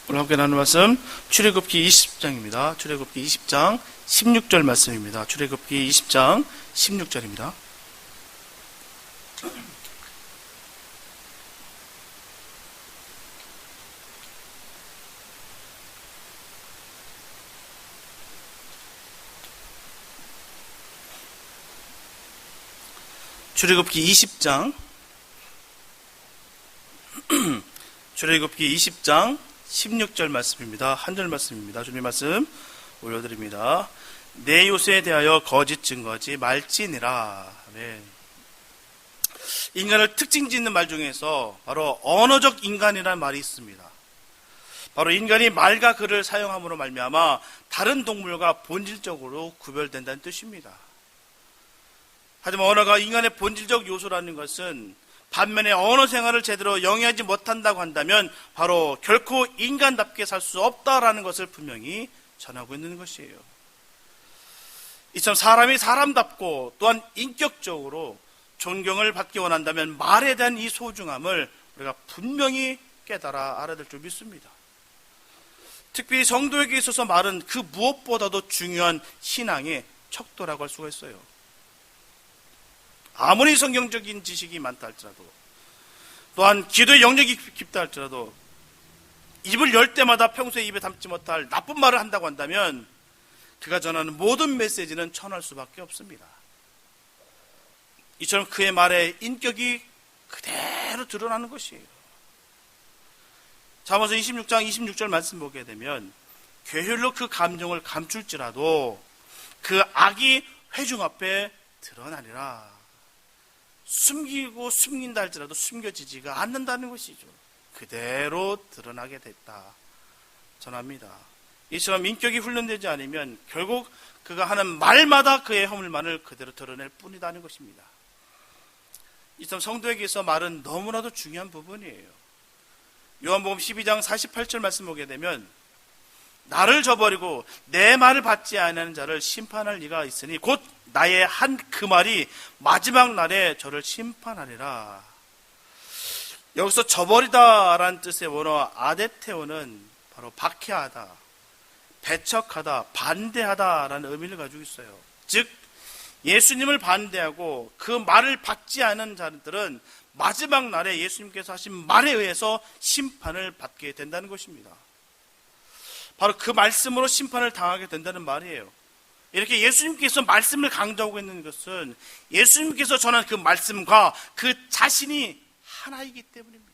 오늘 함께 나눌 말씀 출애굽기 20장입니다. 출애굽기 20장 16절 말씀입니다. 출애굽기 20장 16절입니다. 출애굽기 20장 출애굽기 20장 16절 말씀입니다. 한 절 말씀입니다. 주님 말씀 올려드립니다. 내 요새에 대하여 거짓 증거하지 말지니라. 네. 인간을 특징 짓는 말 중에서 바로 언어적 인간이라는 말이 있습니다. 바로 인간이 말과 글을 사용함으로 말미암아 다른 동물과 본질적으로 구별된다는 뜻입니다. 하지만 언어가 인간의 본질적 요소라는 것은 반면에 언어 생활을 제대로 영위하지 못한다고 한다면 바로 결코 인간답게 살 수 없다라는 것을 분명히 전하고 있는 것이에요. 이처럼 사람이 사람답고 또한 인격적으로 존경을 받기 원한다면 말에 대한 이 소중함을 우리가 분명히 깨달아 알아야 될 줄 믿습니다. 특별히 성도에게 있어서 말은 그 무엇보다도 중요한 신앙의 척도라고 할 수가 있어요. 아무리 성경적인 지식이 많다 할지라도, 또한 기도의 영역이 깊다 할지라도 입을 열 때마다 평소에 입에 담지 못할 나쁜 말을 한다고 한다면 그가 전하는 모든 메시지는 천할 수밖에 없습니다. 이처럼 그의 말에 인격이 그대로 드러나는 것이에요. 잠언서 26장 26절 말씀 보게 되면 게을러 그 감정을 감출지라도 그 악이 회중 앞에 드러나리라. 숨기고 숨긴다 할지라도 숨겨지지가 않는다는 것이죠. 그대로 드러나게 됐다 전합니다. 이처럼 인격이 훈련되지 않으면 결국 그가 하는 말마다 그의 허물만을 그대로 드러낼 뿐이라는 것입니다. 이처럼 성도에게서 말은 너무나도 중요한 부분이에요. 요한복음 12장 48절 말씀 보게 되면 나를 저버리고 내 말을 받지 않는 자를 심판할 리가 있으니 곧 나의 한 그 말이 마지막 날에 저를 심판하리라. 여기서 저버리다라는 뜻의 원어 아데테오는 바로 박해하다, 배척하다, 반대하다라는 의미를 가지고 있어요. 즉 예수님을 반대하고 그 말을 받지 않은 자들은 마지막 날에 예수님께서 하신 말에 의해서 심판을 받게 된다는 것입니다. 바로 그 말씀으로 심판을 당하게 된다는 말이에요. 이렇게 예수님께서 말씀을 강조하고 있는 것은 예수님께서 전한 그 말씀과 그 자신이 하나이기 때문입니다.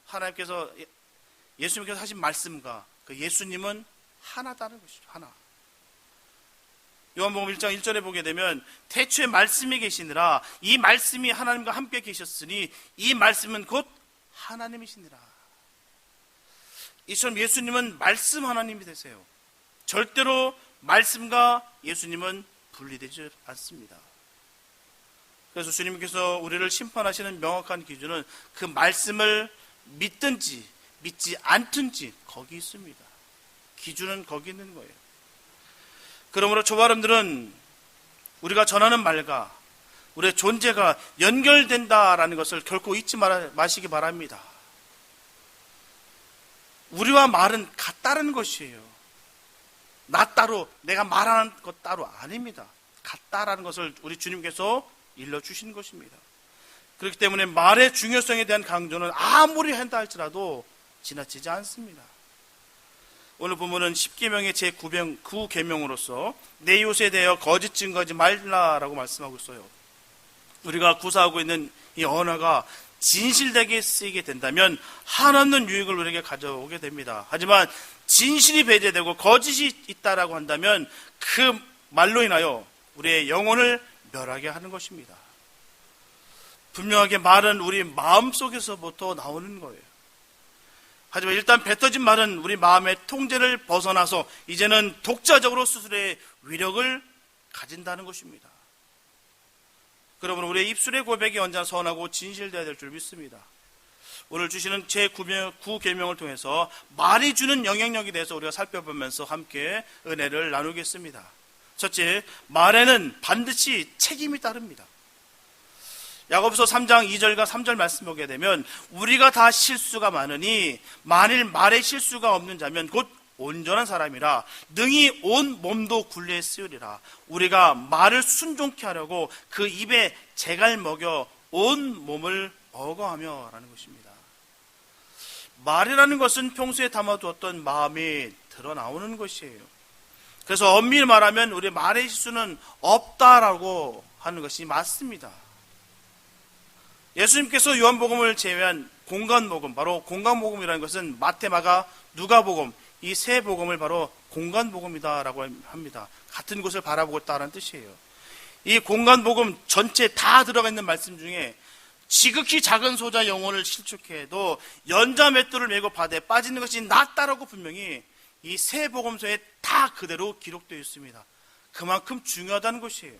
하나님께서 예수님께서 하신 말씀과 그 예수님은 하나다는 것이죠. 하나. 요한복음 1장 1절에 보게 되면 태초에 말씀이 계시니라. 이 말씀이 하나님과 함께 계셨으니 이 말씀은 곧 하나님이시니라. 이처럼 예수님은 말씀 하나님이 되세요. 절대로 말씀과 예수님은 분리되지 않습니다. 그래서 주님께서 우리를 심판하시는 명확한 기준은 그 말씀을 믿든지 믿지 않든지 거기 있습니다. 기준은 거기 있는 거예요. 그러므로 저와 여러분들은 우리가 전하는 말과 우리의 존재가 연결된다라는 것을 결코 잊지 마시기 바랍니다. 우리와 말은 같다는 것이에요. 나 따로, 내가 말하는 것 따로 아닙니다. 같다라는 것을 우리 주님께서 일러주신 것입니다. 그렇기 때문에 말의 중요성에 대한 강조는 아무리 한다 할지라도 지나치지 않습니다. 오늘 본문은 10계명의 제9계명으로서 내 이웃에 대하여 거짓 증거하지 말라라고 말씀하고 있어요. 우리가 구사하고 있는 이 언어가 진실되게 쓰이게 된다면 한없는 유익을 우리에게 가져오게 됩니다. 하지만 진실이 배제되고 거짓이 있다라고 한다면 그 말로 인하여 우리의 영혼을 멸하게 하는 것입니다. 분명하게 말은 우리 마음속에서부터 나오는 거예요. 하지만 일단 뱉어진 말은 우리 마음의 통제를 벗어나서 이제는 독자적으로 스스로의 위력을 가진다는 것입니다. 그러므로 우리의 입술의 고백이 언제나 선하고 진실되어야 될 줄 믿습니다. 오늘 주시는 제9계명을 통해서 말이 주는 영향력에 대해서 우리가 살펴보면서 함께 은혜를 나누겠습니다. 첫째, 말에는 반드시 책임이 따릅니다. 야고보서 3장 2절과 3절 말씀 보게 되면 우리가 다 실수가 많으니 만일 말에 실수가 없는 자면 곧 온전한 사람이라 능히 온 몸도 굴레에 쓰으리라. 우리가 말을 순종케 하려고 그 입에 재갈 먹여 온 몸을 어거하며 라는 것입니다. 말이라는 것은 평소에 담아두었던 마음이 드러나오는 것이에요. 그래서 엄밀히 말하면 우리 말의 실수는 없다라고 하는 것이 맞습니다. 예수님께서 요한복음을 제외한 공간복음, 바로 공간복음이라는 것은 마태, 마가, 누가복음, 이 세 복음을 바로 공간복음이다라고 합니다. 같은 곳을 바라보고 있다는 뜻이에요. 이 공간복음 전체 다 들어가 있는 말씀 중에 지극히 작은 소자 영혼을 실축해 해도 연자 맷돌을 메고 바다에 빠지는 것이 낫다라고 분명히 이 세 복음서에 다 그대로 기록되어 있습니다. 그만큼 중요하다는 것이에요.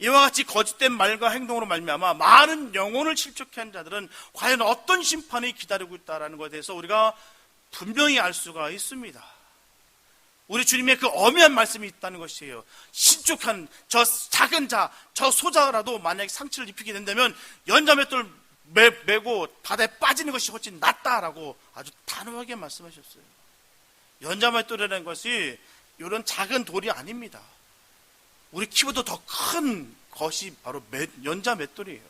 이와 같이 거짓된 말과 행동으로 말미암아 많은 영혼을 실족해 한 자들은 과연 어떤 심판이 기다리고 있다는 것에 대해서 우리가 분명히 알 수가 있습니다. 우리 주님의 그 엄연한 말씀이 있다는 것이에요. 신족한 저 작은 자, 저 소자라도 만약에 상처를 입히게 된다면 연자맷돌 메고 바다에 빠지는 것이 훨씬 낫다라고 아주 단호하게 말씀하셨어요. 연자맷돌이라는 것이 이런 작은 돌이 아닙니다. 우리 키보다 더 큰 것이 바로 연자맷돌이에요.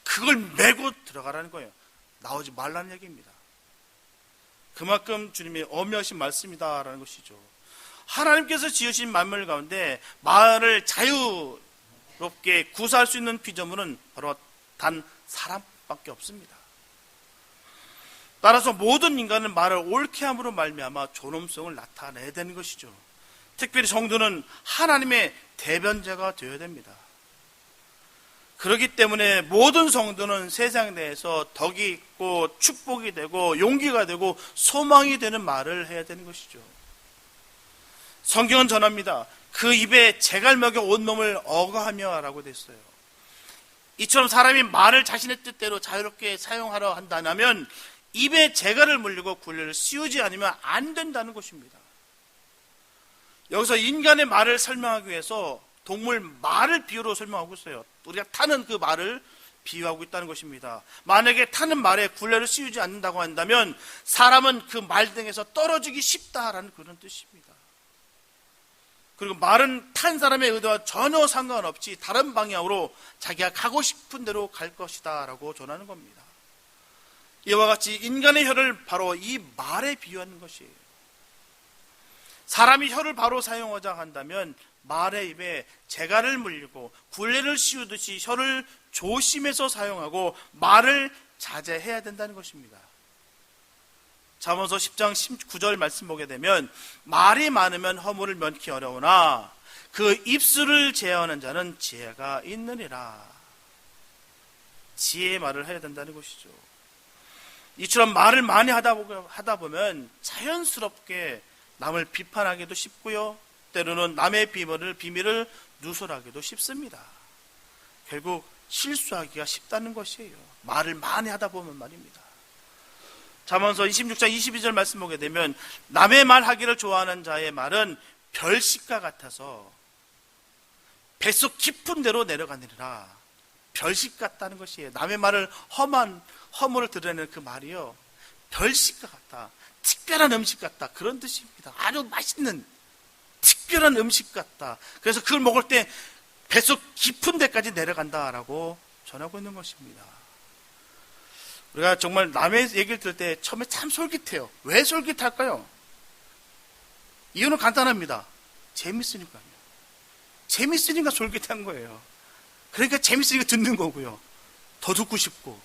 그걸 메고 들어가라는 거예요. 나오지 말라는 얘기입니다. 그만큼 주님의 엄하신 말씀이다라는 것이죠. 하나님께서 지으신 만물 가운데 말을 자유롭게 구사할 수 있는 피조물은 바로 단 사람밖에 없습니다. 따라서 모든 인간은 말을 옳게 함으로 말미암아 존엄성을 나타내야 되는 것이죠. 특별히 성도는 하나님의 대변자가 되어야 됩니다. 그렇기 때문에 모든 성도는 세상 내에서 덕이 있고 축복이 되고 용기가 되고 소망이 되는 말을 해야 되는 것이죠. 성경은 전합니다. 그 입에 재갈 먹여 온몸을 어거하며 라고 됐어요. 이처럼 사람이 말을 자신의 뜻대로 자유롭게 사용하려 한다면 입에 재갈을 물리고 굴레를 씌우지 않으면 안 된다는 것입니다. 여기서 인간의 말을 설명하기 위해서 동물 말을 비유로 설명하고 있어요. 우리가 타는 그 말을 비유하고 있다는 것입니다. 만약에 타는 말에 굴레를 씌우지 않는다고 한다면 사람은 그 말 등에서 떨어지기 쉽다라는 그런 뜻입니다. 그리고 말은 탄 사람의 의도와 전혀 상관없이 다른 방향으로 자기가 가고 싶은 대로 갈 것이다 라고 전하는 겁니다. 이와 같이 인간의 혀를 바로 이 말에 비유하는 것이에요. 사람이 혀를 바로 사용하자 한다면 말의 입에 재갈을 물리고 굴레를 씌우듯이 혀를 조심해서 사용하고 말을 자제해야 된다는 것입니다. 잠언서 10장 19절 말씀 보게 되면 말이 많으면 허물을 면키 어려우나 그 입술을 제어하는 자는 지혜가 있느니라. 지혜의 말을 해야 된다는 것이죠. 이처럼 말을 많이 하다 보면 자연스럽게 남을 비판하기도 쉽고요. 때로는 남의 비밀을 누설하기도 쉽습니다. 결국 실수하기가 쉽다는 것이에요. 말을 많이 하다 보면 말입니다. 잠언서 26장 22절 말씀 보게 되면 남의 말하기를 좋아하는 자의 말은 별식과 같아서 뱃속 깊은 데로 내려가느니라. 별식 같다는 것이에요. 남의 말을 허물을 드러내는 그 말이요. 별식과 같다. 특별한 음식 같다. 그런 뜻입니다. 아주 맛있는 특별한 음식 같다. 그래서 그걸 먹을 때 뱃속 깊은 데까지 내려간다라고 전하고 있는 것입니다. 우리가 정말 남의 얘기를 들을 때 처음에 참 솔깃해요. 왜 솔깃할까요? 이유는 간단합니다. 재밌으니까요. 재밌으니까 솔깃한 거예요. 그러니까 재밌으니까 듣는 거고요. 더 듣고 싶고.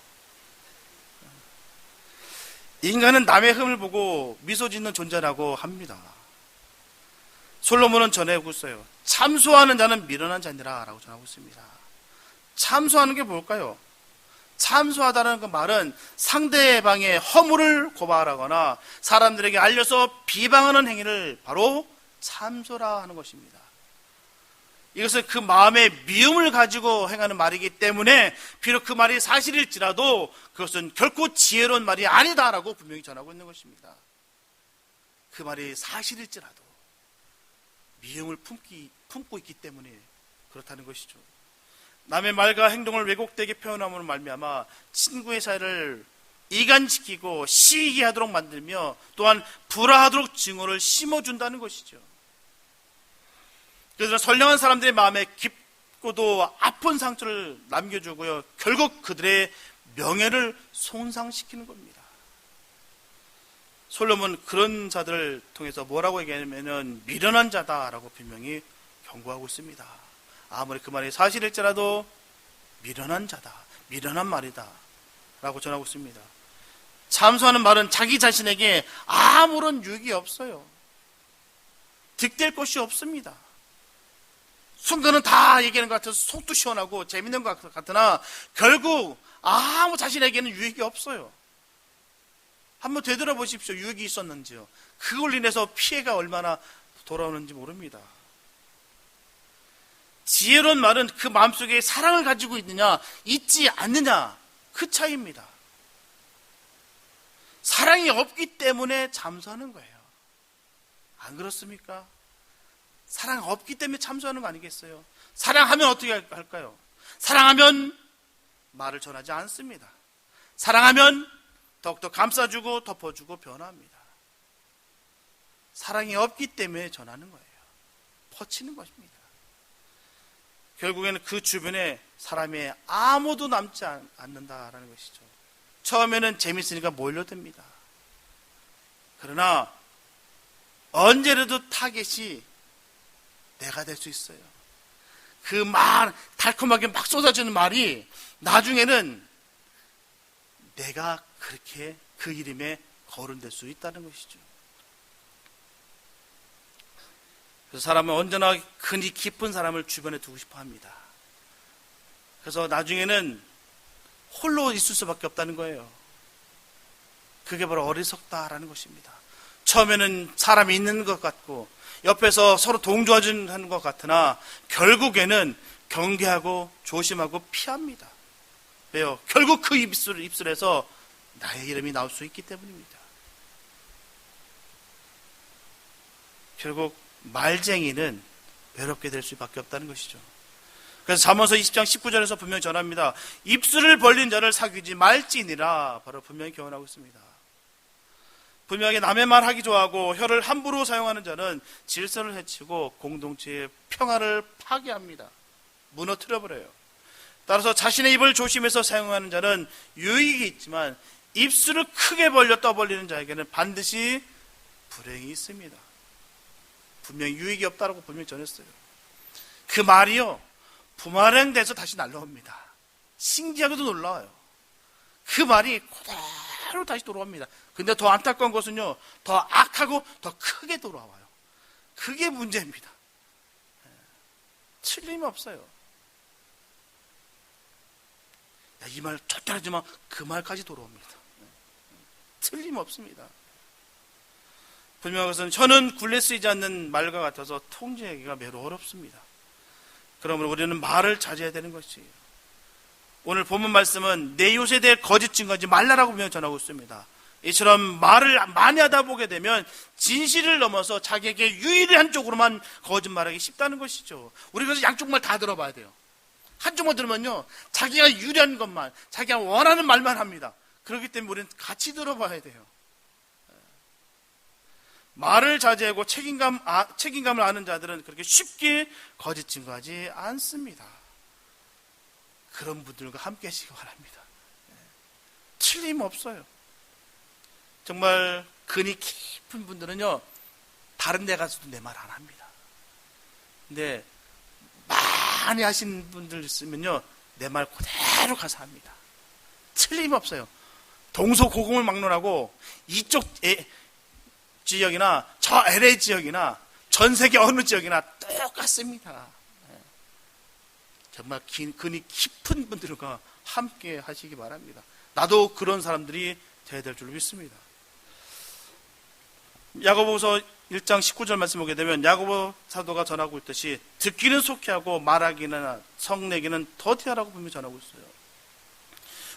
인간은 남의 흠을 보고 미소 짓는 존재라고 합니다. 솔로몬은 전하고 있어요. 참소하는 자는 미련한 자니라 라고 전하고 있습니다. 참소하는 게 뭘까요? 참소하다는 그 말은 상대방의 허물을 고발하거나 사람들에게 알려서 비방하는 행위를 바로 참소라 하는 것입니다. 이것은 그 마음의 미움을 가지고 행하는 말이기 때문에 비록 그 말이 사실일지라도 그것은 결코 지혜로운 말이 아니다라고 분명히 전하고 있는 것입니다. 그 말이 사실일지라도 미움을 품고 있기 때문에 그렇다는 것이죠. 남의 말과 행동을 왜곡되게 표현함으로 말미암아 친구의 사이를 이간시키고 시기하도록 만들며 또한 불화하도록 증오를 심어준다는 것이죠. 그래서 선량한 사람들의 마음에 깊고도 아픈 상처를 남겨주고요, 결국 그들의 명예를 손상시키는 겁니다. 솔로몬은 그런 자들을 통해서 뭐라고 얘기하냐면 미련한 자다라고 분명히 경고하고 있습니다. 아무리 그 말이 사실일지라도 미련한 자다, 미련한 말이다 라고 전하고 있습니다. 참소하는 말은 자기 자신에게 아무런 유익이 없어요. 득될 것이 없습니다. 순간은 다 얘기하는 것 같아서 속도 시원하고 재밌는 것 같으나 결국 아무 자신에게는 유익이 없어요. 한번 되돌아보십시오. 유익이 있었는지요. 그걸 인해서 피해가 얼마나 돌아오는지 모릅니다. 지혜로운 말은 그 마음속에 사랑을 가지고 있느냐 있지 않느냐, 그 차이입니다. 사랑이 없기 때문에 참소하는 거예요. 안 그렇습니까? 사랑 없기 때문에 참소하는 거 아니겠어요? 사랑하면 어떻게 할까요? 사랑하면 말을 전하지 않습니다. 사랑하면 더욱더 감싸주고 덮어주고 변화합니다. 사랑이 없기 때문에 전하는 거예요. 퍼치는 것입니다. 결국에는 그 주변에 사람이 아무도 남지 않는다라는 것이죠. 처음에는 재밌으니까 몰려듭니다. 그러나 언제라도 타겟이 내가 될 수 있어요. 그 말, 달콤하게 막 쏟아지는 말이 나중에는 내가 그렇게 그 이름에 거론될 수 있다는 것이죠. 그래서 사람은 언제나 근이 깊은 사람을 주변에 두고 싶어 합니다. 그래서 나중에는 홀로 있을 수밖에 없다는 거예요. 그게 바로 어리석다라는 것입니다. 처음에는 사람이 있는 것 같고 옆에서 서로 동조하는 것 같으나 결국에는 경계하고 조심하고 피합니다. 왜요? 결국 그 입술에서 나의 이름이 나올 수 있기 때문입니다. 결국 말쟁이는 외롭게 될 수밖에 없다는 것이죠. 그래서 잠언서 20장 19절에서 분명히 전합니다. 입술을 벌린 자를 사귀지 말지니라, 바로 분명히 교훈하고 있습니다. 분명히 남의 말 하기 좋아하고 혀를 함부로 사용하는 자는 질서를 해치고 공동체의 평화를 파괴합니다. 무너뜨려버려요. 따라서 자신의 입을 조심해서 사용하는 자는 유익이 있지만 입술을 크게 벌려 떠벌리는 자에게는 반드시 불행이 있습니다. 분명히 유익이 없다고 분명히 전했어요. 그 말이요, 부마랭돼서 다시 날라옵니다. 신기하게도 놀라워요. 그 말이 그대로 다시 돌아옵니다. 근데 더 안타까운 것은요, 더 악하고 더 크게 돌아와요. 그게 문제입니다. 틀림없어요. 이 말 절대 하지 마, 그 말까지 돌아옵니다. 틀림없습니다. 분명한 것은 혀는 굴레 쓰이지 않는 말과 같아서 통제하기가 매우 어렵습니다. 그러므로 우리는 말을 자제해야 되는 것이에요. 오늘 본문 말씀은 내 이웃에 대해 거짓 증거하지 말라라고 분명히 전하고 있습니다. 이처럼 말을 많이 하다 보게 되면 진실을 넘어서 자기에게 유일한 쪽으로만 거짓말하기 쉽다는 것이죠. 우리가 그래서 양쪽 말 다 들어봐야 돼요. 한쪽만 들으면요, 자기가 유리한 것만, 자기가 원하는 말만 합니다. 그렇기 때문에 우리는 같이 들어봐야 돼요. 말을 자제하고 책임감을 아는 자들은 그렇게 쉽게 거짓 증거하지 않습니다. 그런 분들과 함께 하시기 바랍니다. 틀림없어요. 정말 근이 깊은 분들은요, 다른 데 가서도 내 말 안 합니다. 근데 많이 하시는 분들 있으면요, 내 말 그대로 가서 합니다. 틀림없어요. 동서고금을 막론하고 이쪽 지역이나 저 LA 지역이나 전 세계 어느 지역이나 똑같습니다. 정말 근이 깊은 분들과 함께 하시기 바랍니다. 나도 그런 사람들이 되어야 될 줄로 믿습니다. 야고보서 1장 19절 말씀 보게 되면 야고보 사도가 전하고 있듯이 듣기는 속히 하고 말하기는 성내기는 더디하라고 분명히 전하고 있어요.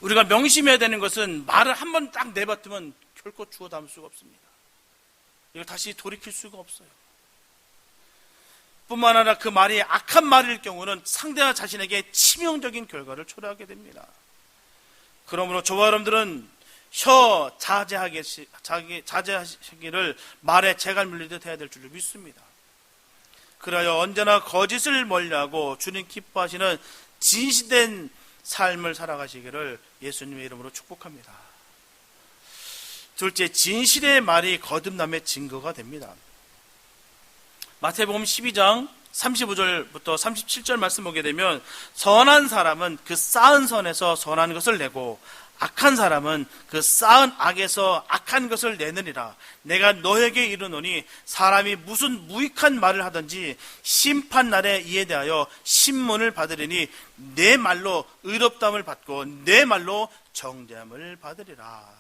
우리가 명심해야 되는 것은 말을 한 번 딱 내뱉으면 결코 주워 담을 수가 없습니다. 이걸 다시 돌이킬 수가 없어요. 뿐만 아니라 그 말이 악한 말일 경우는 상대와 자신에게 치명적인 결과를 초래하게 됩니다. 그러므로 저와 여러분들은 혀 자제하기를 말에 재갈 물리듯 해야 될 줄 믿습니다. 그러하여 언제나 거짓을 멀리하고 주님 기뻐하시는 진실된 삶을 살아가시기를 예수님의 이름으로 축복합니다. 둘째, 진실의 말이 거듭남의 증거가 됩니다. 마태복음 12장 35절부터 37절 말씀 보게 되면 선한 사람은 그 쌓은 선에서 선한 것을 내고 악한 사람은 그 쌓은 악에서 악한 것을 내느니라. 내가 너에게 이르노니 사람이 무슨 무익한 말을 하든지 심판날에 이에 대하여 신문을 받으리니 내 말로 의롭다함을 받고 내 말로 정죄함을 받으리라.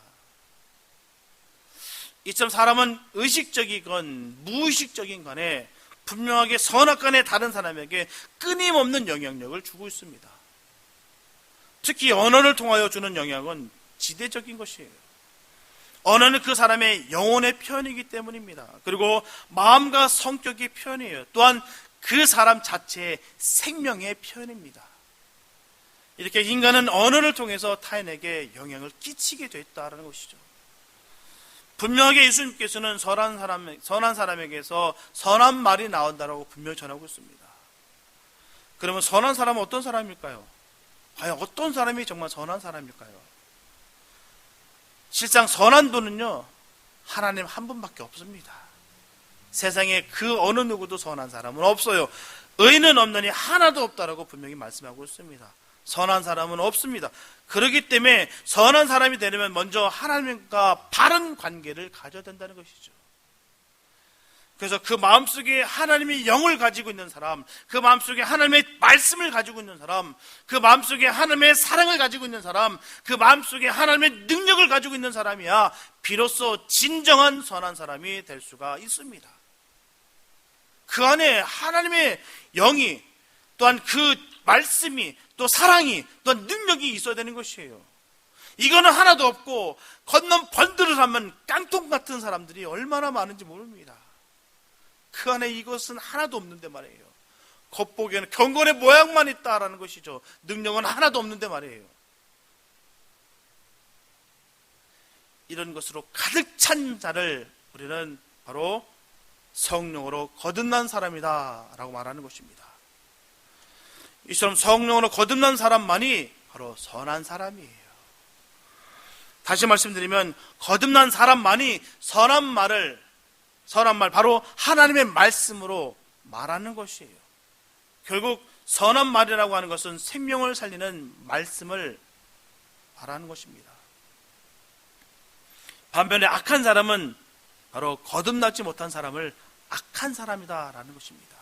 이처럼 사람은 의식적이건 무의식적인 간에 분명하게 선악간에 다른 사람에게 끊임없는 영향력을 주고 있습니다. 특히 언어를 통하여 주는 영향은 지대적인 것이에요. 언어는 그 사람의 영혼의 표현이기 때문입니다. 그리고 마음과 성격의 표현이에요. 또한 그 사람 자체의 생명의 표현입니다. 이렇게 인간은 언어를 통해서 타인에게 영향을 끼치게 됐다는 것이죠. 분명하게 예수님께서는 선한 사람에게서 선한 말이 나온다라고 분명히 전하고 있습니다. 그러면 선한 사람은 어떤 사람일까요? 과연 어떤 사람이 정말 선한 사람일까요? 실상 선한 분은요, 하나님 한 분밖에 없습니다. 세상에 그 어느 누구도 선한 사람은 없어요. 의는 없느니 하나도 없다라고 분명히 말씀하고 있습니다. 선한 사람은 없습니다. 그렇기 때문에 선한 사람이 되려면 먼저 하나님과 바른 관계를 가져야 된다는 것이죠. 그래서 그 마음속에 하나님의 영을 가지고 있는 사람, 그 마음속에 하나님의 말씀을 가지고 있는 사람, 그 마음속에 하나님의 사랑을 가지고 있는 사람, 그 마음속에 하나님의 능력을 가지고 있는 사람이야 비로소 진정한 선한 사람이 될 수가 있습니다. 그 안에 하나님의 영이, 또한 그 말씀이, 또 사랑이, 또 능력이 있어야 되는 것이에요. 이거는 하나도 없고 건넌 번들을 하면 깡통 같은 사람들이 얼마나 많은지 모릅니다. 그 안에 이것은 하나도 없는데 말이에요. 겉보기에는 경건의 모양만 있다라는 것이죠. 능력은 하나도 없는데 말이에요. 이런 것으로 가득 찬 자를 우리는 바로 성령으로 거듭난 사람이다 라고 말하는 것입니다. 이처럼 성령으로 거듭난 사람만이 바로 선한 사람이에요. 다시 말씀드리면 거듭난 사람만이 선한 말, 바로 하나님의 말씀으로 말하는 것이에요. 결국 선한 말이라고 하는 것은 생명을 살리는 말씀을 말하는 것입니다. 반면에 악한 사람은 바로 거듭나지 못한 사람을 악한 사람이다라는 것입니다.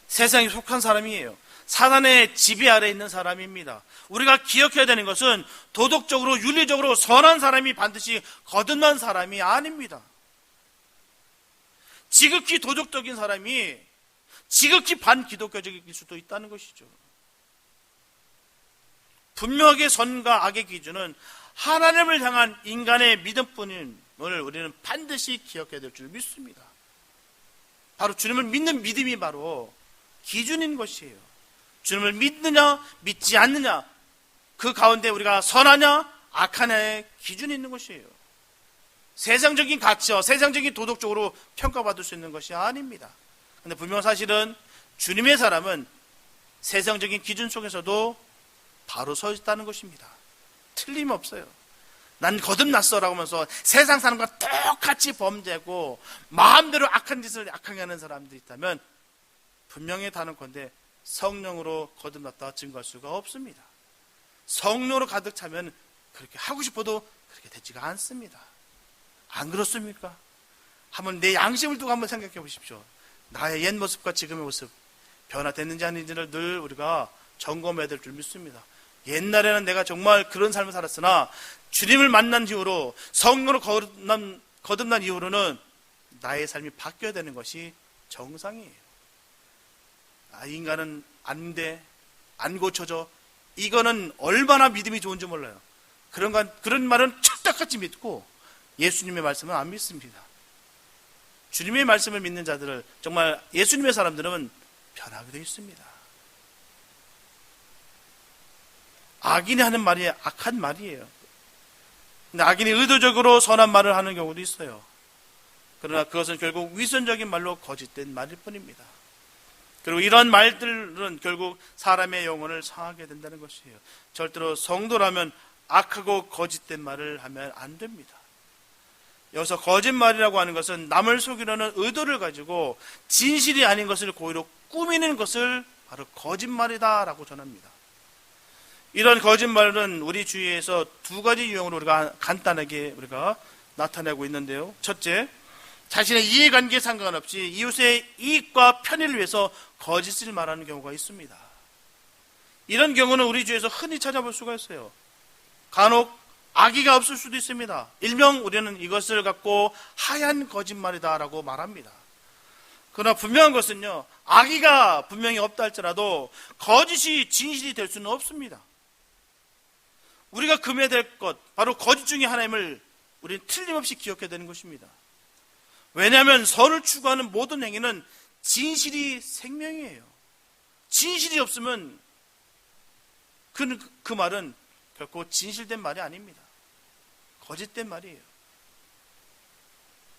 세상에 속한 사람이에요. 사단의 지배 아래 있는 사람입니다. 우리가 기억해야 되는 것은 도덕적으로 윤리적으로 선한 사람이 반드시 거듭난 사람이 아닙니다. 지극히 도덕적인 사람이 지극히 반기독교적일 수도 있다는 것이죠. 분명하게 선과 악의 기준은 하나님을 향한 인간의 믿음뿐임을 우리는 반드시 기억해야 될 줄 믿습니다. 바로 주님을 믿는 믿음이 바로 기준인 것이에요. 주님을 믿느냐 믿지 않느냐, 그 가운데 우리가 선하냐 악하냐의 기준이 있는 것이에요. 세상적인 가치와 세상적인 도덕적으로 평가받을 수 있는 것이 아닙니다. 그런데 분명 사실은 주님의 사람은 세상적인 기준 속에서도 바로 서 있다는 것입니다. 틀림없어요. 난 거듭났어 라고 하면서 세상 사람과 똑같이 범죄하고 마음대로 악한 짓을 악하게 하는 사람들이 있다면 분명히 다는 건데 성령으로 거듭났다 증거할 수가 없습니다. 성령으로 가득 차면 그렇게 하고 싶어도 그렇게 되지가 않습니다. 안 그렇습니까? 한번 내 양심을 두고 한번 생각해 보십시오. 나의 옛 모습과 지금의 모습 변화됐는지 아닌지를 늘 우리가 점검해야 될 줄 믿습니다. 옛날에는 내가 정말 그런 삶을 살았으나 주님을 만난 이후로 성령으로 거듭난 이후로는 나의 삶이 바뀌어야 되는 것이 정상이에요. 인간은 안 돼, 안 고쳐져, 이거는 얼마나 믿음이 좋은지 몰라요. 그런 말은 철떡같이 믿고 예수님의 말씀은 안 믿습니다. 주님의 말씀을 믿는 자들을, 정말 예수님의 사람들은 변하게 되어 있습니다. 악인이 하는 말이 악한 말이에요. 근데 악인이 의도적으로 선한 말을 하는 경우도 있어요. 그러나 그것은 결국 위선적인 말로 거짓된 말일 뿐입니다. 그리고 이런 말들은 결국 사람의 영혼을 상하게 된다는 것이에요. 절대로 성도라면 악하고 거짓된 말을 하면 안 됩니다. 여기서 거짓말이라고 하는 것은 남을 속이려는 의도를 가지고 진실이 아닌 것을 고의로 꾸미는 것을 바로 거짓말이다라고 전합니다. 이런 거짓말은 우리 주위에서 두 가지 유형으로 우리가 간단하게 나타내고 있는데요. 첫째, 자신의 이해관계에 상관없이 이웃의 이익과 편의를 위해서 거짓을 말하는 경우가 있습니다. 이런 경우는 우리 주위에서 흔히 찾아볼 수가 있어요. 간혹 악의가 없을 수도 있습니다. 일명 우리는 이것을 갖고 하얀 거짓말이다라고 말합니다. 그러나 분명한 것은요, 악의가 분명히 없다 할지라도 거짓이 진실이 될 수는 없습니다. 우리가 금해야 될 것, 바로 거짓 중에 하나임을 우리는 틀림없이 기억해야 되는 것입니다. 왜냐하면 선을 추구하는 모든 행위는 진실이 생명이에요. 진실이 없으면 그 말은 결코 진실된 말이 아닙니다. 거짓된 말이에요.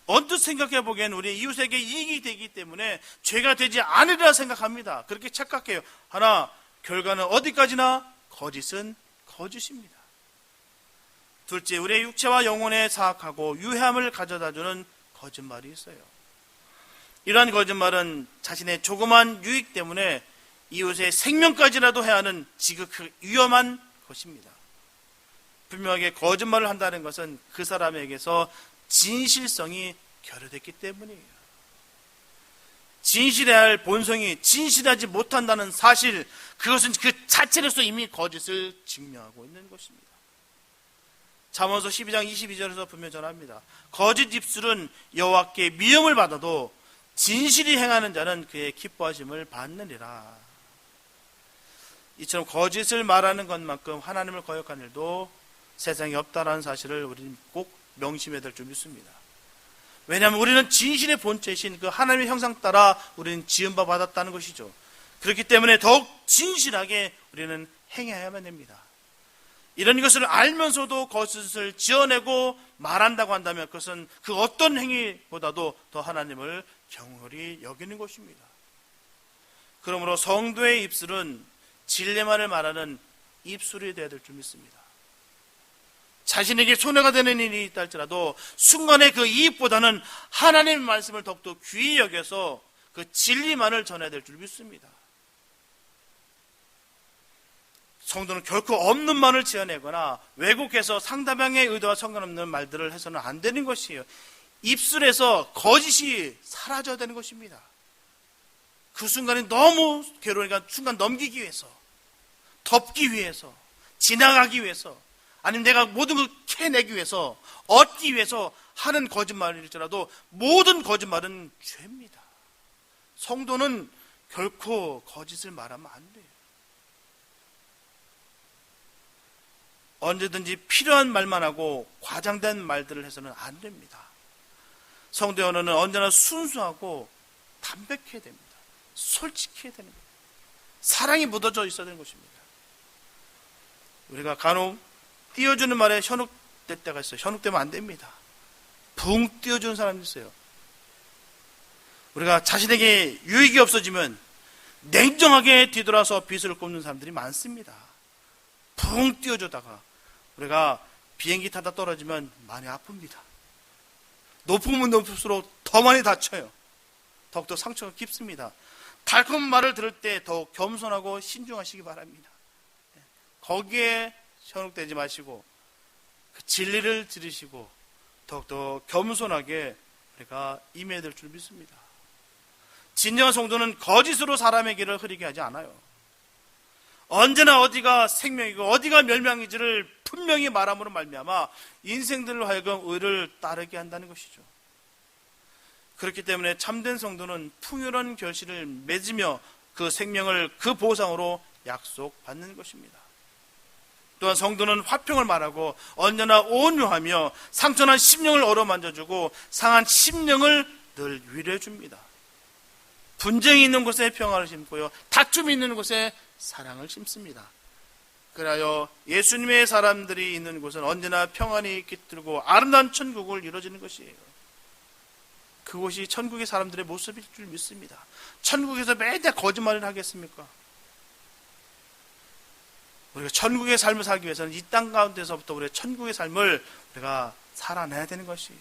언뜻 생각해 보기엔 우리 이웃에게 이익이 되기 때문에 죄가 되지 않으리라 생각합니다. 그렇게 착각해요. 하나, 결과는 어디까지나 거짓은 거짓입니다. 둘째, 우리의 육체와 영혼에 사악하고 유해함을 가져다주는 거짓말이 있어요. 이러한 거짓말은 자신의 조그만 유익 때문에 이웃의 생명까지라도 해야 하는 지극히 위험한 것입니다. 분명하게 거짓말을 한다는 것은 그 사람에게서 진실성이 결여됐기 때문이에요. 진실해야 할 본성이 진실하지 못한다는 사실, 그것은 그 자체로서 이미 거짓을 증명하고 있는 것입니다. 잠언서 12장 22절에서 분명히 전합니다. 거짓 입술은 여호와께 미움을 받아도 진실이 행하는 자는 그의 기뻐하심을 받느니라. 이처럼 거짓을 말하는 것만큼 하나님을 거역하는 일도 세상에 없다라는 사실을 우리는 꼭 명심해야 될 줄 믿습니다. 왜냐하면 우리는 진실의 본체이신 그 하나님의 형상 따라 우리는 지음바 받았다는 것이죠. 그렇기 때문에 더욱 진실하게 우리는 행해야만 됩니다. 이런 것을 알면서도 거짓을 지어내고 말한다고 한다면 그것은 그 어떤 행위보다도 더 하나님을 경홀히 여기는 것입니다. 그러므로 성도의 입술은 진리만을 말하는 입술이 되어야 될 줄 믿습니다. 자신에게 손해가 되는 일이 있다 할지라도 순간의 그 이익보다는 하나님의 말씀을 더욱더 귀히 여겨서 그 진리만을 전해야 될 줄 믿습니다. 성도는 결코 없는 말을 지어내거나 왜곡해서 상대방의 의도와 상관없는 말들을 해서는 안 되는 것이에요. 입술에서 거짓이 사라져야 되는 것입니다. 그 순간이 너무 괴로우니까 순간 넘기기 위해서, 덮기 위해서, 지나가기 위해서, 아니면 내가 모든 걸 캐내기 위해서, 얻기 위해서 하는 거짓말일지라도 모든 거짓말은 죄입니다. 성도는 결코 거짓을 말하면 안 돼요. 언제든지 필요한 말만 하고 과장된 말들을 해서는 안 됩니다. 성도의 언어는 언제나 순수하고 담백해야 됩니다. 솔직해야 되는 겁니다. 사랑이 묻어져 있어야 되는 것입니다. 우리가 간혹 띄워주는 말에 현혹될 때가 있어요. 현혹되면 안 됩니다. 붕 띄워주는 사람이 있어요. 우리가 자신에게 유익이 없어지면 냉정하게 뒤돌아서 빚을 꼽는 사람들이 많습니다. 붕 띄워주다가 우리가 비행기 타다 떨어지면 많이 아픕니다. 높으면 높을수록 더 많이 다쳐요. 더욱더 상처가 깊습니다. 달콤한 말을 들을 때 더욱 겸손하고 신중하시기 바랍니다. 거기에 현혹되지 마시고 그 진리를 들으시고 더욱더 겸손하게 우리가 임해야 될 줄 믿습니다. 진정한 성도는 거짓으로 사람의 길을 흐리게 하지 않아요. 언제나 어디가 생명이고 어디가 멸망인지를 분명히 말함으로 말미암아 인생들로 하여금 의를 따르게 한다는 것이죠. 그렇기 때문에 참된 성도는 풍요로운 결실을 맺으며 그 생명을 그 보상으로 약속받는 것입니다. 또한 성도는 화평을 말하고 언제나 온유하며 상처난 심령을 어루만져주고 상한 심령을 늘 위로해 줍니다. 분쟁이 있는 곳에 평화를 심고요, 다툼이 있는 곳에 사랑을 심습니다. 그래야 예수님의 사람들이 있는 곳은 언제나 평안이 깃들고 아름다운 천국을 이루어지는 것이에요. 그곳이 천국의 사람들의 모습일 줄 믿습니다. 천국에서 매달 거짓말을 하겠습니까? 우리가 천국의 삶을 살기 위해서는 이 땅 가운데서부터 우리의 천국의 삶을 우리가 살아내야 되는 것이에요.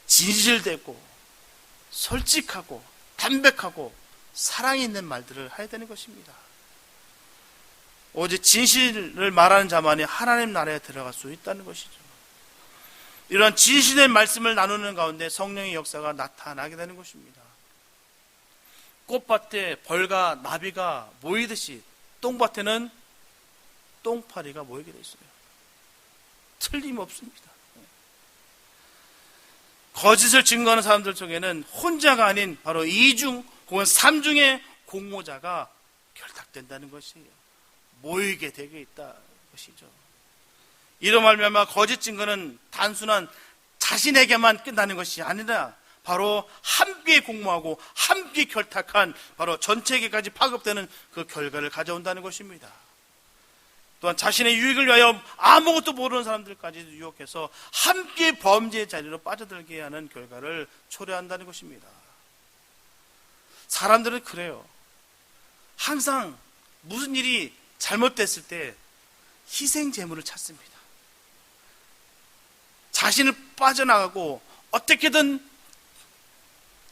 진실되고 솔직하고 담백하고 사랑이 있는 말들을 해야 되는 것입니다. 오직 진실을 말하는 자만이 하나님 나라에 들어갈 수 있다는 것이죠. 이런 진실된 말씀을 나누는 가운데 성령의 역사가 나타나게 되는 것입니다. 꽃밭에 벌과 나비가 모이듯이 똥밭에는 똥파리가 모이게 돼 있어요. 틀림없습니다. 거짓을 증거하는 사람들 중에는 혼자가 아닌 바로 2중 혹은 3중의 공모자가 결탁된다는 것이에요. 모이게 되게 있다는 것이죠. 이로 말미암아 거짓 증거는 단순한 자신에게만 끝나는 것이 아니라 바로 함께 공모하고 함께 결탁한 바로 전체에게까지 파급되는 그 결과를 가져온다는 것입니다. 또한 자신의 유익을 위하여 아무것도 모르는 사람들까지 유혹해서 함께 범죄의 자리로 빠져들게 하는 결과를 초래한다는 것입니다. 사람들은 그래요. 항상 무슨 일이 잘못됐을 때 희생 제물을 찾습니다. 자신을 빠져나가고 어떻게든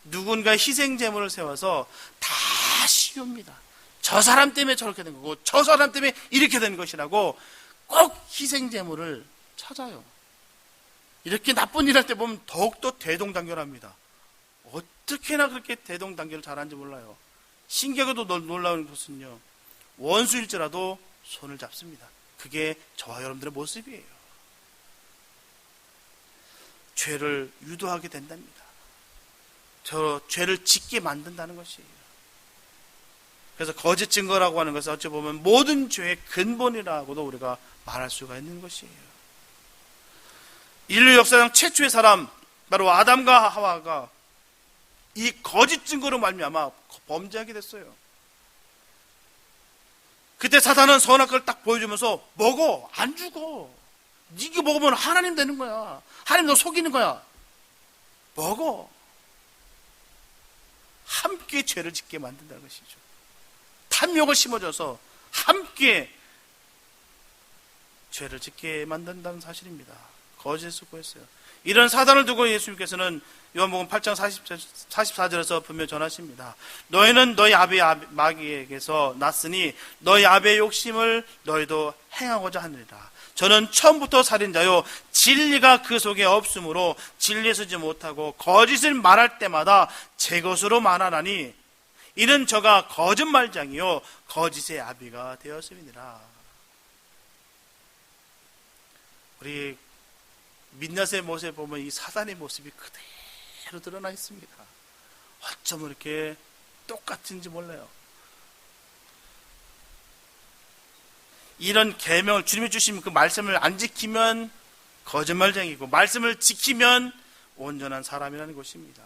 누군가의 희생 제물을 세워서 다 씌웁니다. 저 사람 때문에 저렇게 된 거고 저 사람 때문에 이렇게 된 것이라고 꼭 희생 제물을 찾아요. 이렇게 나쁜 일 할 때 보면 더욱더 대동단결합니다. 어떻게나 그렇게 대동단결을 잘하는지 몰라요. 신기하게도 놀라운 것은요, 원수일지라도 손을 잡습니다. 그게 저와 여러분들의 모습이에요. 죄를 유도하게 된답니다. 저 죄를 짓게 만든다는 것이에요. 그래서 거짓 증거라고 하는 것은 어찌 보면 모든 죄의 근본이라고도 우리가 말할 수가 있는 것이에요. 인류 역사상 최초의 사람 바로 아담과 하와가 이 거짓 증거로 말미암아 범죄하게 됐어요. 그때 사단은 선악과를 딱 보여주면서 먹어, 안 죽어. 네가 먹으면 하나님 되는 거야. 하나님 너 속이는 거야. 먹어. 함께 죄를 짓게 만든다는 것이죠. 탐욕을 심어줘서 함께 죄를 짓게 만든다는 사실입니다. 거짓을 수고했어요. 이런 사단을 두고 예수님께서는 요한복음 8장 44절에서 분명히 전하십니다. 너희는 너희 아비 마귀에게서 났으니 너희 아비의 욕심을 너희도 행하고자 하느니라. 저는 처음부터 살인자요 진리가 그 속에 없으므로 진리에 서지 못하고 거짓을 말할 때마다 제 것으로 말하나니 이는 저가 거짓말장이요 거짓의 아비가 되었음이니라. 우리 민낯의 모습에 보면 이 사단의 모습이 그대로 드러나 있습니다. 어쩜 이렇게 똑같은지 몰라요. 이런 계명을 주님이 주신 그 말씀을 안 지키면 거짓말쟁이고 말씀을 지키면 온전한 사람이라는 것입니다.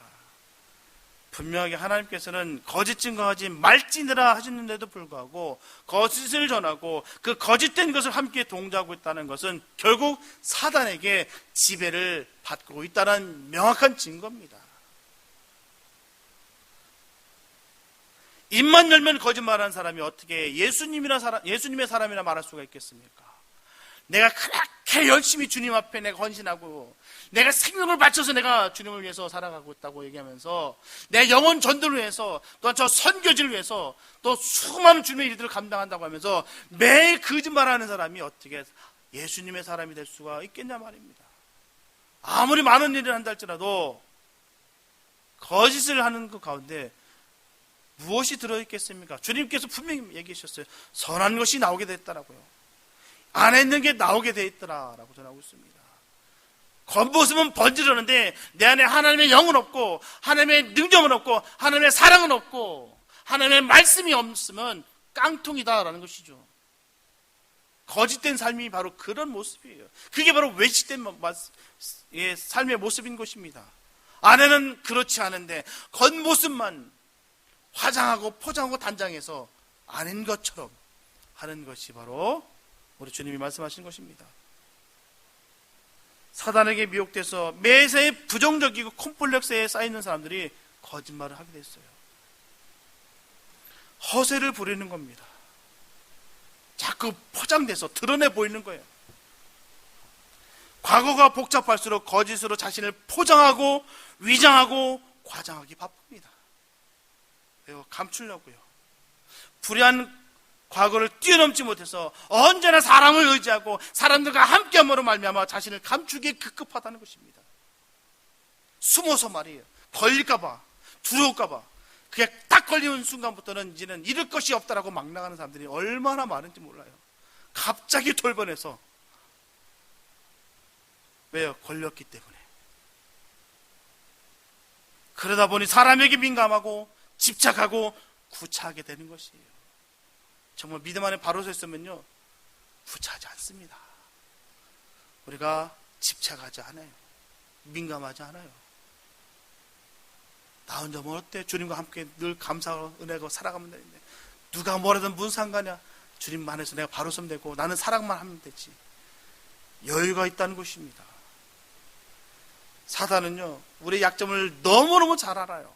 분명하게 하나님께서는 거짓 증거하지 말지니라 하셨는데도 불구하고 거짓을 전하고 그 거짓된 것을 함께 동조하고 있다는 것은 결국 사단에게 지배를 받고 있다는 명확한 증거입니다. 입만 열면 거짓말하는 사람이 어떻게 예수님의 사람이라 말할 수가 있겠습니까? 내가 그렇게 열심히 주님 앞에 내가 헌신하고 내가 생명을 바쳐서 내가 주님을 위해서 살아가고 있다고 얘기하면서 내 영혼 전도를 위해서 또한 저 선교지를 위해서 또 수많은 주님의 일들을 감당한다고 하면서 매일 거짓말하는 사람이 어떻게 예수님의 사람이 될 수가 있겠냐 말입니다. 아무리 많은 일을 한다 할지라도 거짓을 하는 그 가운데 무엇이 들어있겠습니까? 주님께서 분명히 얘기하셨어요. 선한 것이 나오게 됐다라고요. 안에 있는 게 나오게 돼 있더라라고 전하고 있습니다. 겉모습은 번지르는데 내 안에 하나님의 영은 없고 하나님의 능력은 없고 하나님의 사랑은 없고 하나님의 말씀이 없으면 깡통이다라는 것이죠. 거짓된 삶이 바로 그런 모습이에요. 그게 바로 외식된 삶의 모습인 것입니다. 아내는 그렇지 않은데 겉모습만 화장하고 포장하고 단장해서 아닌 것처럼 하는 것이 바로 우리 주님이 말씀하신 것입니다. 사단에게 미혹돼서 매사에 부정적이고 콤플렉스에 쌓이는 사람들이 거짓말을 하게 됐어요. 허세를 부리는 겁니다. 자꾸 포장돼서 드러내 보이는 거예요. 과거가 복잡할수록 거짓으로 자신을 포장하고 위장하고 과장하기 바쁩니다. 왜요? 감추려고요. 불의한 과거를 뛰어넘지 못해서 언제나 사람을 의지하고 사람들과 함께함으로 말미암아 자신을 감추기에 급급하다는 것입니다. 숨어서 말이에요. 걸릴까봐, 두려울까봐. 그게 딱 걸리는 순간부터는 이제는 잃을 것이 없다라고 막 나가는 사람들이 얼마나 많은지 몰라요. 갑자기 돌변해서. 왜요? 걸렸기 때문에. 그러다 보니 사람에게 민감하고 집착하고 구차하게 되는 것이에요. 정말 믿음 안에 바로 서 있으면요, 구차하지 않습니다. 우리가 집착하지 않아요. 민감하지 않아요. 나 혼자 뭐 어때? 주님과 함께 늘 감사하고 은혜하고 살아가면 되는데 누가 뭐라든 무슨 상관이야? 주님 안에서 내가 바로 서면 되고 나는 사랑만 하면 되지. 여유가 있다는 것입니다. 사단은요, 우리의 약점을 너무너무 잘 알아요.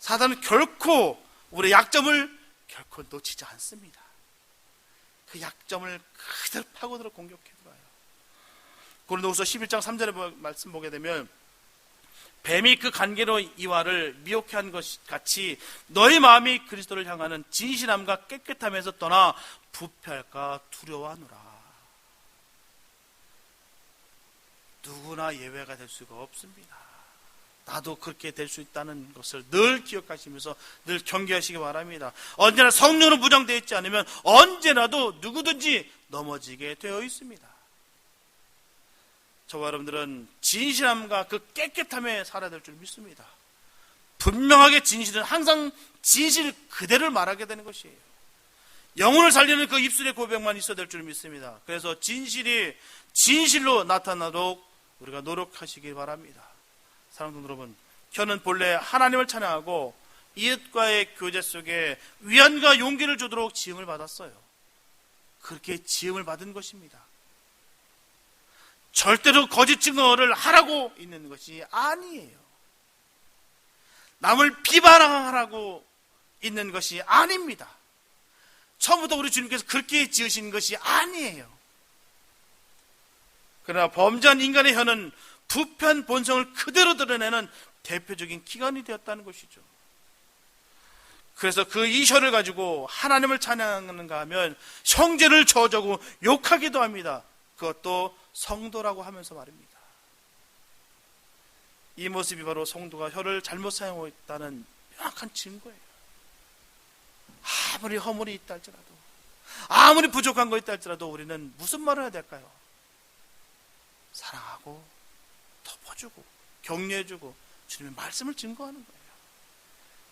사단은 결코 우리의 약점을 결코 놓치지 않습니다. 그 약점을 그대로 파고들어 공격해 들어와요. 고린도후서 11장 3절의 말씀 보게 되면 뱀이 그 간계로 이와를 미혹해 한 것 같이 너희 마음이 그리스도를 향하는 진실함과 깨끗함에서 떠나 부패할까 두려워하노라. 누구나 예외가 될 수가 없습니다. 나도 그렇게 될 수 있다는 것을 늘 기억하시면서 늘 경계하시기 바랍니다. 언제나 성령으로 무장되어 있지 않으면 언제나도 누구든지 넘어지게 되어 있습니다. 저와 여러분들은 진실함과 그 깨끗함에 살아야 될 줄 믿습니다. 분명하게 진실은 항상 진실 그대를 말하게 되는 것이에요. 영혼을 살리는 그 입술의 고백만 있어야 될 줄 믿습니다. 그래서 진실이 진실로 나타나도록 우리가 노력하시기 바랍니다. 사랑하는 여러분, 혀는 본래 하나님을 찬양하고 이웃과의 교제 속에 위안과 용기를 주도록 지음을 받았어요. 그렇게 지음을 받은 것입니다. 절대로 거짓 증거를 하라고 있는 것이 아니에요. 남을 비방하라고 있는 것이 아닙니다. 처음부터 우리 주님께서 그렇게 지으신 것이 아니에요. 그러나 범죄한 인간의 혀는 부패한 본성을 그대로 드러내는 대표적인 기관이 되었다는 것이죠. 그래서 그 이 혀를 가지고 하나님을 찬양하는가 하면 형제를 저주하고 욕하기도 합니다. 그것도 성도라고 하면서 말입니다. 이 모습이 바로 성도가 혀를 잘못 사용하고 있다는 명확한 증거예요. 아무리 허물이 있다 할지라도, 아무리 부족한 거 있다 할지라도 우리는 무슨 말을 해야 될까요? 사랑하고 덮어주고 격려해주고 주님의 말씀을 증거하는 거예요.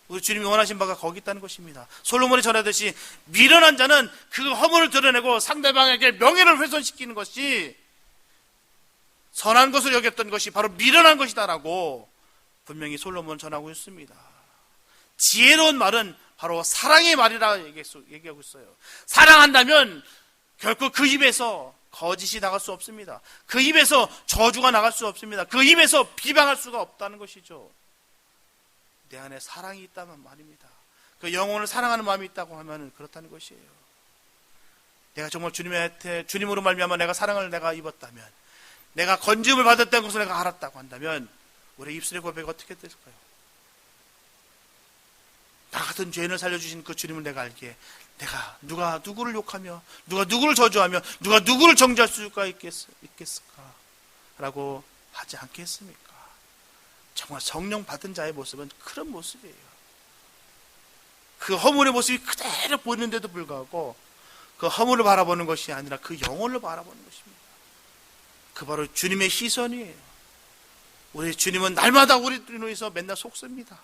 우리 주님이 원하신 바가 거기 있다는 것입니다. 솔로몬이 전하듯이 미련한 자는 그 허물을 드러내고 상대방에게 명예를 훼손시키는 것이 선한 것을 여겼던 것이 바로 미련한 것이다라고 분명히 솔로몬은 전하고 있습니다. 지혜로운 말은 바로 사랑의 말이라 얘기하고 있어요. 사랑한다면 결코 그 입에서 거짓이 나갈 수 없습니다. 그 입에서 저주가 나갈 수 없습니다. 그 입에서 비방할 수가 없다는 것이죠. 내 안에 사랑이 있다면 말입니다. 그 영혼을 사랑하는 마음이 있다고 하면 그렇다는 것이에요. 내가 정말 주님으로 말미암아 내가 사랑을 내가 입었다면, 내가 건짐을 받았다는 것을 내가 알았다고 한다면 우리 입술의 고백이 어떻게 될까요? 나 같은 죄인을 살려주신 그 주님을 내가 알기에 내가 누가 누구를 욕하며 누가 누구를 저주하며 누가 누구를 정죄할 수가 있겠을까? 라고 하지 않겠습니까? 정말 성령 받은 자의 모습은 그런 모습이에요. 그 허물의 모습이 그대로 보이는데도 불구하고 그 허물을 바라보는 것이 아니라 그 영혼을 바라보는 것입니다. 그 바로 주님의 시선이에요. 우리 주님은 날마다 우리를 위해서 맨날 속습니다.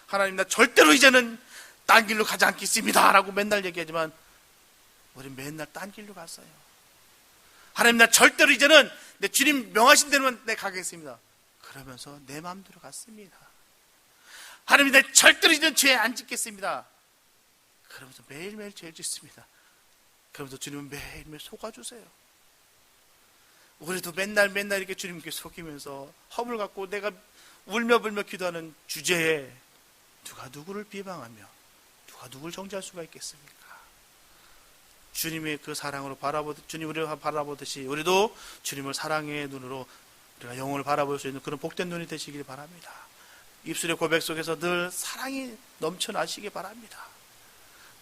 하나님, 나 절대로 이제는 딴 길로 가지 않겠습니다 라고 맨날 얘기하지만 우리 맨날 딴 길로 갔어요. 하나님, 나 절대로 이제는 내 주님 명하신 대로만 내 가겠습니다. 그러면서 내 마음대로 갔습니다. 하나님, 내 절대로 이런 죄 안 짓겠습니다. 그러면서 매일매일 죄를 짓습니다. 그러면서 주님은 매일매일 속아주세요. 우리도 맨날 이렇게 주님께 속이면서 허물 갖고 내가 울며 불며 기도하는 주제에 누가 누구를 비방하며 누가 누구를 정죄할 수가 있겠습니까? 주님의 그 사랑으로 주님 우리를 바라보듯이 우리도 주님을 사랑의 눈으로 우리가 영혼을 바라볼 수 있는 그런 복된 눈이 되시길 바랍니다. 입술의 고백 속에서 늘 사랑이 넘쳐나시기 바랍니다.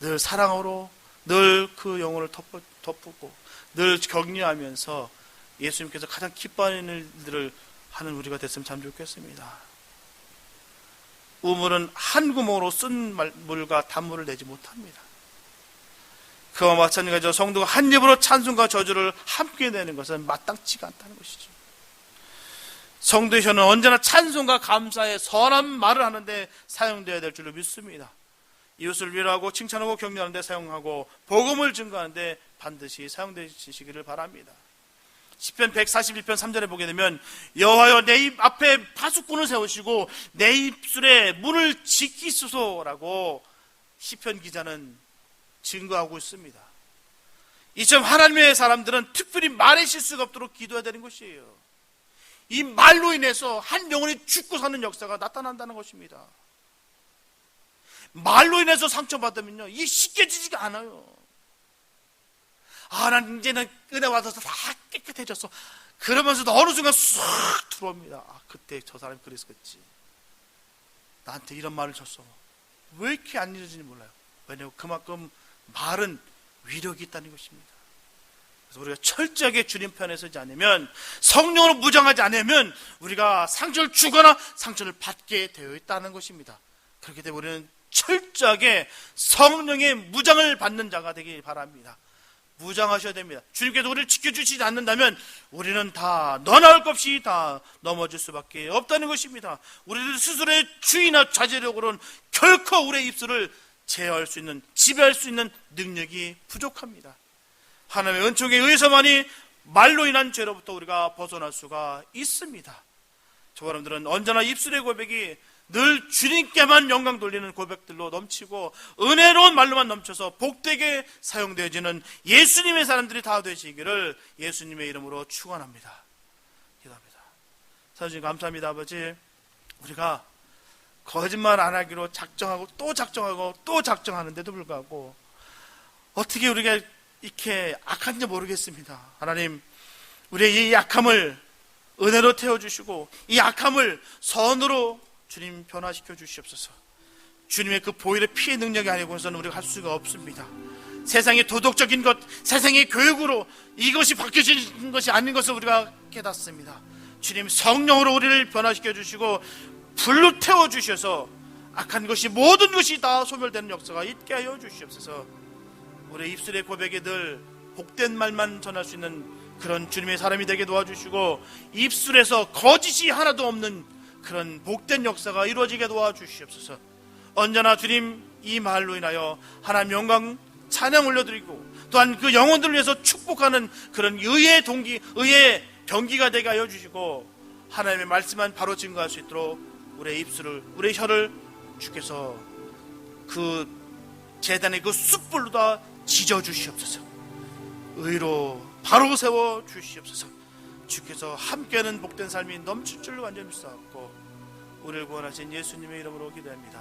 늘 사랑으로 늘 그 영혼을 덮고 늘 격려하면서 예수님께서 가장 기뻐하는 일들을 하는 우리가 됐으면 참 좋겠습니다. 우물은 한 구멍으로 쓴 물과 단물을 내지 못합니다. 그와 마찬가지로 성도가 한 입으로 찬송과 저주를 함께 내는 것은 마땅치가 않다는 것이죠. 성도의 혀는 언제나 찬송과 감사의 선한 말을 하는데 사용되어야 될 줄로 믿습니다. 이웃을 위로하고 칭찬하고 격려하는 데 사용하고 복음을 증거하는 데 반드시 사용되시기를 바랍니다. 시편 141편 3절에 보게 되면 여호와여 내 입 앞에 파수꾼을 세우시고 내 입술에 문을 지키소서라고 시편 기자는 증거하고 있습니다. 이처럼 하나님의 사람들은 특별히 말의 실수가 없도록 기도해야 되는 것이에요. 이 말로 인해서 한 영혼이 죽고 사는 역사가 나타난다는 것입니다. 말로 인해서 상처받으면요, 이게 쉽게 지지가 않아요. 난 이제는 은혜 받아서 다 깨끗해졌어. 그러면서도 어느 순간 쑥 들어옵니다. 그때 저 사람이 그랬었겠지. 나한테 이런 말을 줬어. 왜 이렇게 안 잊어지는지 몰라요. 왜냐하면 그만큼 말은 위력이 있다는 것입니다. 그래서 우리가 철저하게 주님 편에 서지 않으면, 성령으로 무장하지 않으면 우리가 상처를 주거나 상처를 받게 되어 있다는 것입니다. 그렇기 때문에 우리는 철저하게 성령의 무장을 받는 자가 되길 바랍니다. 무장하셔야 됩니다. 주님께서 우리를 지켜주시지 않는다면 우리는 다 너나올 것 없이 다 넘어질 수밖에 없다는 것입니다. 우리들 스스로의 주의나 자제력으로는 결코 우리의 입술을 제어할 수 있는, 지배할 수 있는 능력이 부족합니다. 하나님의 은총에 의해서만이 말로 인한 죄로부터 우리가 벗어날 수가 있습니다. 저 사람들은 언제나 입술의 고백이 늘 주님께만 영광 돌리는 고백들로 넘치고 은혜로운 말로만 넘쳐서 복되게 사용되어지는 예수님의 사람들이 다 되시기를 예수님의 이름으로 축원합니다. 기도합니다. 사주님 감사합니다. 아버지, 우리가 거짓말 안 하기로 작정하고 또 작정하고 또 작정하는데도 불구하고 어떻게 우리가 이렇게 악한지 모르겠습니다. 하나님, 우리의 이 약함을 은혜로 태워주시고 이 약함을 선으로 주님 변화시켜 주시옵소서. 주님의 그 보혈의 피의 능력이 아니고서는 우리가 할 수가 없습니다. 세상의 도덕적인 것, 세상의 교육으로 이것이 바뀌어지는 것이 아닌 것을 우리가 깨닫습니다. 주님 성령으로 우리를 변화시켜 주시고 불로 태워 주셔서 악한 것이, 모든 것이 다 소멸되는 역사가 있게 하여 주시옵소서. 우리의 입술의 고백에 늘 복된 말만 전할 수 있는 그런 주님의 사람이 되게 도와주시고 입술에서 거짓이 하나도 없는 그런 복된 역사가 이루어지게 도와주시옵소서. 언제나 주님 이 말로 인하여 하나님 영광 찬양 올려드리고 또한 그 영혼들을 위해서 축복하는 그런 의의 동기, 의의 경기가 되게 하여 주시고 하나님의 말씀만 바로 증거할 수 있도록 우리의 입술을, 우리의 혀를 주께서 그 제단의 그 숯불로 다 지져주시옵소서. 의로 바로 세워 주시옵소서. 주께서 함께하는 복된 삶이 넘칠 줄로 완전히 믿사옵고 우리를 구원하신 예수님의 이름으로 기도합니다.